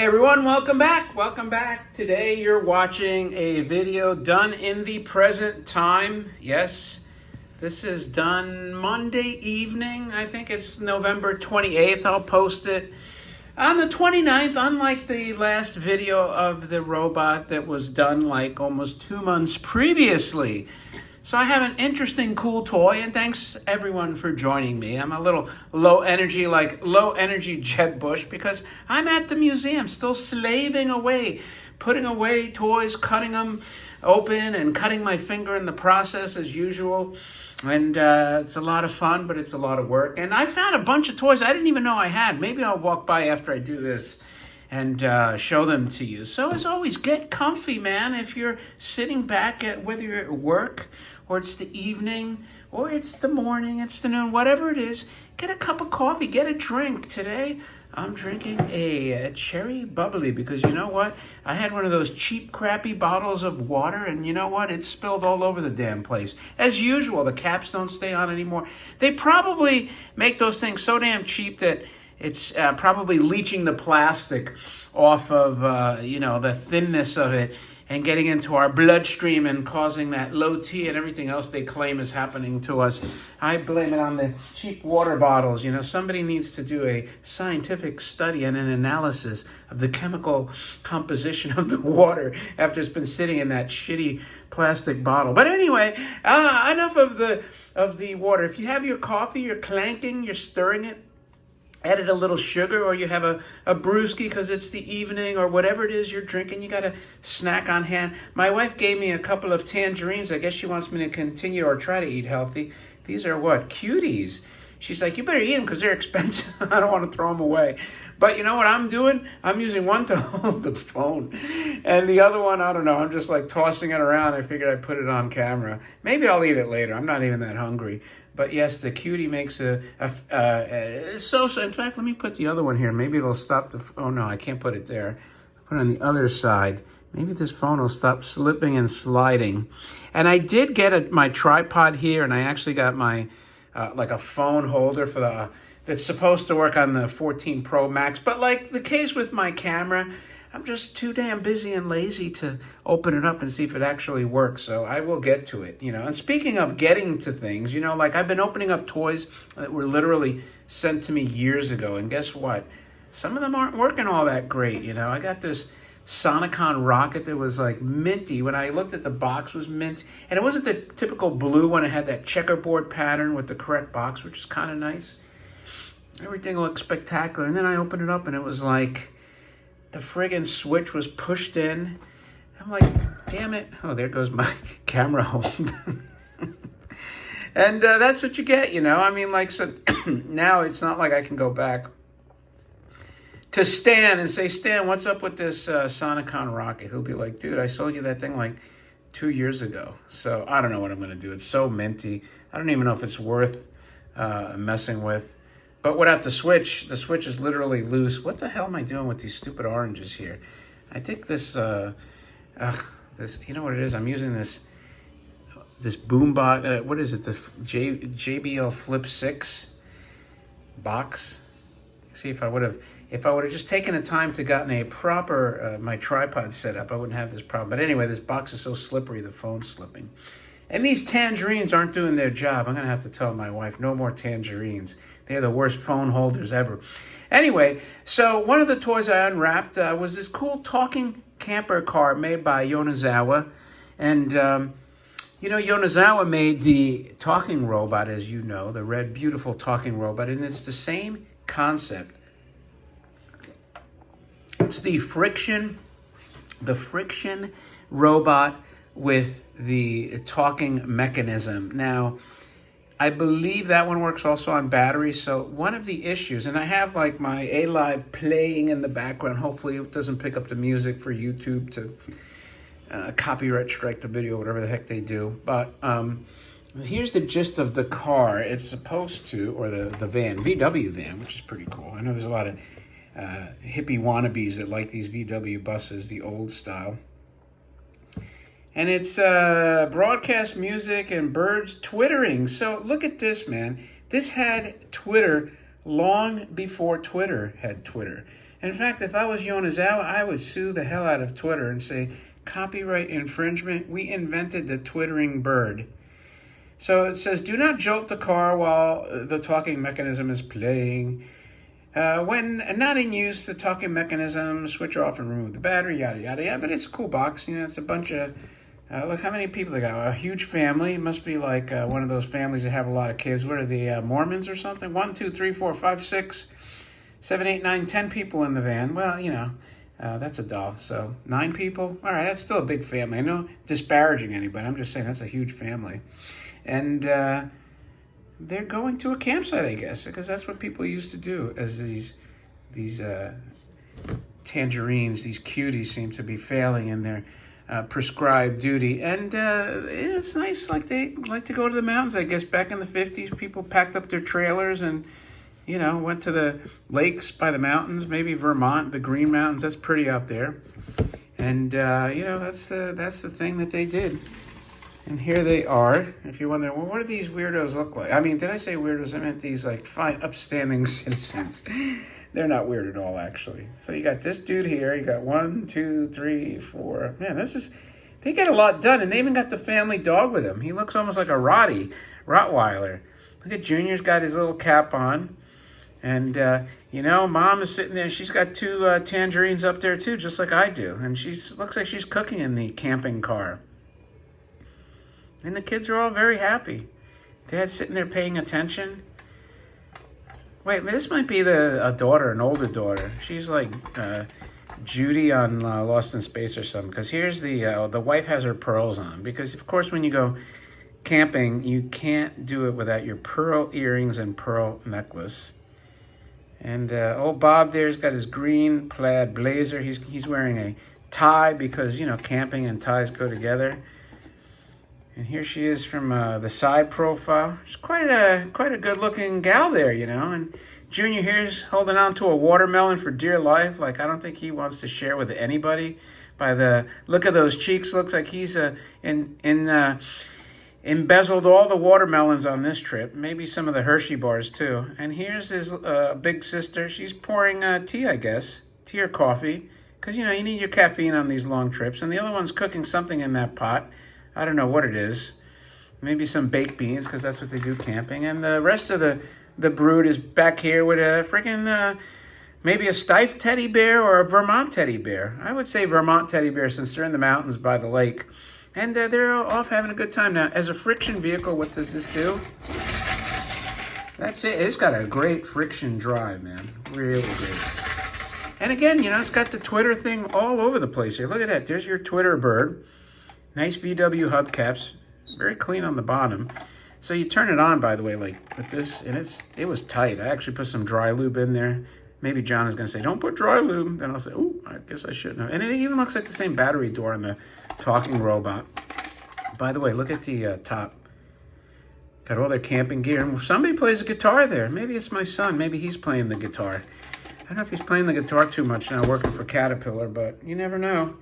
Hey everyone, welcome back. Welcome back. Today you're watching a video done in the present time. Yes, this is done Monday evening. I think it's November 28th. I'll post it on the 29th, unlike the last video of the robot that was done like almost 2 months previously. So I have an interesting, cool toy, and thanks everyone for joining me. I'm a little low energy Jeb Bush, because I'm at the museum still slaving away, putting away toys, cutting them open and cutting my finger in the process as usual. And it's a lot of fun, but it's a lot of work. And I found a bunch of toys I didn't even know I had. Maybe I'll walk by after I do this and show them to you. So as always, get comfy, man. If you're sitting back at, whether you're at work or it's the evening or it's the morning, it's the noon, whatever it is, get a cup of coffee, get a drink. Today, I'm drinking a cherry bubbly because you know what? I had one of those cheap, crappy bottles of water, and you know what? It spilled all over the damn place. As usual, the caps don't stay on anymore. They probably make those things so damn cheap that it's probably leaching the plastic off of, the thinness of it and getting into our bloodstream and causing that low T and everything else they claim is happening to us. I blame it on the cheap water bottles. You know, somebody needs to do a scientific study and an analysis of the chemical composition of the water after it's been sitting in that shitty plastic bottle. But anyway, enough of the water. If you have your coffee, you're clanking, you're stirring it, added a little sugar, or you have a brewski because it's the evening, or whatever it is you're drinking, you got a snack on hand. My wife gave me a couple of tangerines. I guess she wants me to continue or try to eat healthy. These are what? Cuties. She's like, you better eat them because they're expensive. I don't want to throw them away. But you know what I'm doing? I'm using one to hold the phone. And the other one, I don't know. I'm just like tossing it around. I figured I'd put it on camera. Maybe I'll eat it later. I'm not even that hungry. But yes, the cutie makes so. In fact, let me put the other one here. Maybe it'll stop oh no, I can't put it there. Put it on the other side. Maybe this phone will stop slipping and sliding. And I did get my tripod here, and I actually got my like a phone holder for that's supposed to work on the 14 Pro Max. But like the case with my camera, I'm just too damn busy and lazy to open it up and see if it actually works. So I will get to it, you know. And speaking of getting to things, you know, like I've been opening up toys that were literally sent to me years ago. And guess what? Some of them aren't working all that great, you know. I got this Sonicon rocket that was like minty. When I looked at the box, it was mint. And it wasn't the typical blue one. It had that checkerboard pattern with the correct box, which is kind of nice. Everything looked spectacular. And then I opened it up and it was like the friggin' switch was pushed in. I'm like, damn it. Oh, there goes my camera hold. And that's what you get, you know. I mean, like, so now it's not like I can go back to Stan and say, Stan, what's up with this Sonicon rocket? He'll be like, dude, I sold you that thing like 2 years ago. So I don't know what I'm going to do. It's so minty. I don't even know if it's worth messing with. But without the switch is literally loose. What the hell am I doing with these stupid oranges here? I think this, you know what it is? I'm using this Boombot. What is it? The JBL Flip 6 box. See, if I would have just taken the time to gotten a proper my tripod set up, I wouldn't have this problem. But anyway, this box is so slippery, the phone's slipping. And these tangerines aren't doing their job. I'm going to have to tell my wife, no more tangerines. They're the worst phone holders ever. Anyway, so one of the toys I unwrapped was this cool talking camper car made by Yonezawa. And, Yonezawa made the talking robot, as you know, the red, beautiful talking robot. And it's the same concept. It's the friction robot with the talking mechanism. Now, I believe that one works also on batteries. So one of the issues, and I have like my A-Live playing in the background. Hopefully it doesn't pick up the music for YouTube to copyright strike the video, whatever the heck they do. But here's the gist of the car. It's supposed to, or the van, VW van, which is pretty cool. I know there's a lot of hippie wannabes that like these VW buses, the old style. And it's broadcast music and birds twittering. So look at this, man. This had Twitter long before Twitter had Twitter. In fact, if I was Yonezawa, I would sue the hell out of Twitter and say, copyright infringement, we invented the twittering bird. So it says, do not jolt the car while the talking mechanism is playing. When not in use, the talking mechanism, switch off and remove the battery, yada, yada, yada. But it's a cool box. You know, it's a bunch of, look how many people they got. A huge family. It must be like one of those families that have a lot of kids. What are the Mormons or something? 1, 2, 3, 4, 5, 6, 7, 8, 9, 10 people in the van. Well, you know, that's a doll. So 9 people. All right, that's still a big family. I know disparaging anybody. I'm just saying that's a huge family. And they're going to a campsite, I guess, because that's what people used to do. As these tangerines, these cuties, seem to be failing in their prescribed duty. And it's nice. Like they like to go to the mountains. I guess back in the 50s, people packed up their trailers and, you know, went to the lakes by the mountains. Maybe Vermont, the Green Mountains. That's pretty out there. And you know, that's the thing that they did. And here they are. If you're wondering, well, what do these weirdos look like? I mean, did I say weirdos? I meant these, like, fine, upstanding citizens. They're not weird at all, actually. So you got this dude here. You got 1, 2, 3, 4. Man, they get a lot done. And they even got the family dog with him. He looks almost like a Rottweiler. Look at Junior's got his little cap on. And, you know, Mom is sitting there. She's got 2 tangerines up there, too, just like I do. And she looks like she's cooking in the camping car. And the kids are all very happy. Dad's sitting there paying attention. Wait, this might be a daughter, an older daughter. She's like Judy on Lost in Space or something. Because here's the wife has her pearls on. Because, of course, when you go camping, you can't do it without your pearl earrings and pearl necklace. And old Bob there's got his green plaid blazer. He's wearing a tie because, you know, camping and ties go together. And here she is from the side profile. She's quite a good-looking gal there, you know. And Junior here's holding on to a watermelon for dear life. Like, I don't think he wants to share with anybody. By the look of those cheeks, looks like he's embezzled all the watermelons on this trip. Maybe some of the Hershey bars, too. And here's his big sister. She's pouring tea, I guess. Tea or coffee. Because, you know, you need your caffeine on these long trips. And the other one's cooking something in that pot. I don't know what it is. Maybe some baked beans, because that's what they do camping. And the rest of the brood is back here with a freaking, maybe a Steiff teddy bear or a Vermont teddy bear. I would say Vermont teddy bear since they're in the mountains by the lake. And they're off having a good time. Now, as a friction vehicle, what does this do? That's it. It's got a great friction drive, man. Really great. And again, you know, it's got the Twitter thing all over the place here. Look at that. There's your Twitter bird. Nice VW hubcaps, very clean on the bottom. So you turn it on, by the way, like with this, and it was tight. I actually put some dry lube in there. Maybe John is going to say, don't put dry lube. Then I'll say, oh, I guess I shouldn't have. And it even looks like the same battery door on the talking robot. By the way, look at the top. Got all their camping gear. And somebody plays a guitar there. Maybe it's my son. Maybe he's playing the guitar. I don't know if he's playing the guitar too much now working for Caterpillar, but you never know.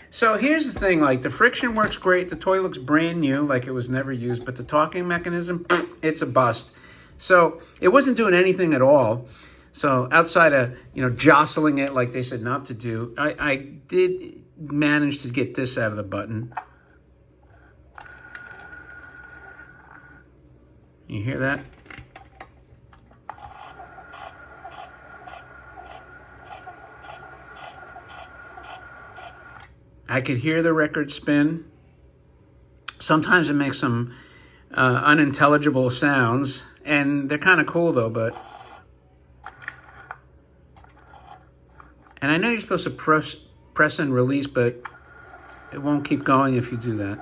So here's the thing, like the friction works great. The toy looks brand new, like it was never used, but the talking mechanism, it's a bust. So it wasn't doing anything at all. So outside of, you know, jostling it like they said not to do, I did manage to get this out of the button. You hear that? I could hear the record spin. Sometimes it makes some unintelligible sounds, and they're kind of cool though, but... And I know you're supposed to press and release, but it won't keep going if you do that.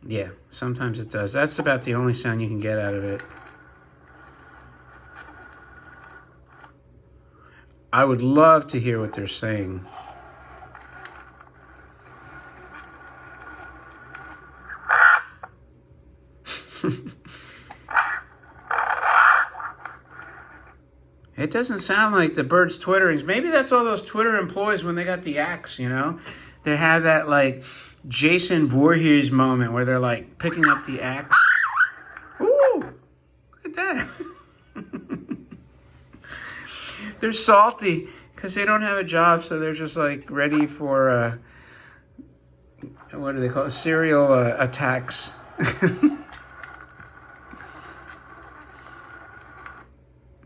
Yeah, sometimes it does. That's about the only sound you can get out of it. I would love to hear what they're saying. It doesn't sound like the birds' twitterings. Maybe that's all those Twitter employees when they got the axe, you know? They have that, like, Jason Voorhees moment where they're, like, picking up the axe. Ooh! Look at that. They're salty because they don't have a job, so they're just, like, ready for, what do they call it? Serial attacks.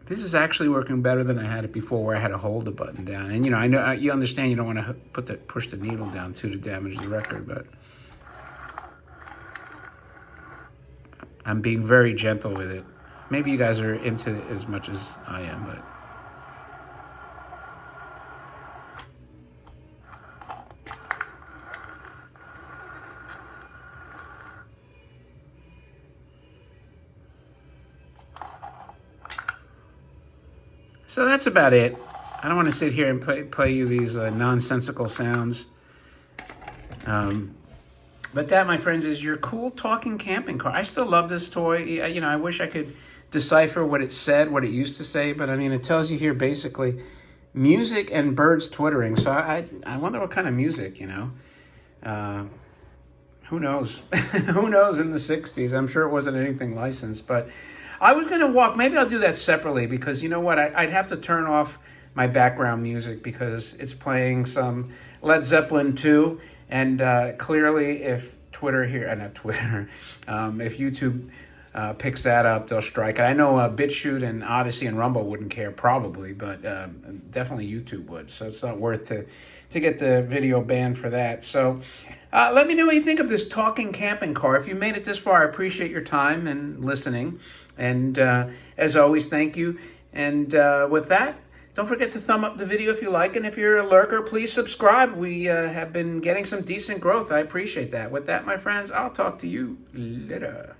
This is actually working better than I had it before, where I had to hold the button down. And I know you understand you don't want to push the needle down too to damage the record, but I'm being very gentle with it. Maybe you guys are into it as much as I am, but. So that's about it. I don't want to sit here and play you these nonsensical sounds. But that, my friends, is your cool talking camping car. I still love this toy. I wish I could decipher what it said, what it used to say. But, I mean, it tells you here basically music and birds twittering. So I wonder what kind of music, Who knows? Who knows in the 60s? I'm sure it wasn't anything licensed, but I was going to walk. Maybe I'll do that separately because you know what? I'd have to turn off my background music because it's playing some Led Zeppelin 2. And clearly if Twitter here, not Twitter, if YouTube picks that up, they'll strike it. I know BitChute and Odyssey and Rumble wouldn't care probably, but definitely YouTube would. So it's not worth to get the video banned for that. So let me know what you think of this talking camping car. If you made it this far, I appreciate your time and listening. And as always, thank you. And with that, don't forget to thumb up the video if you like. And if you're a lurker, please subscribe. We have been getting some decent growth. I appreciate that. With that, my friends, I'll talk to you later.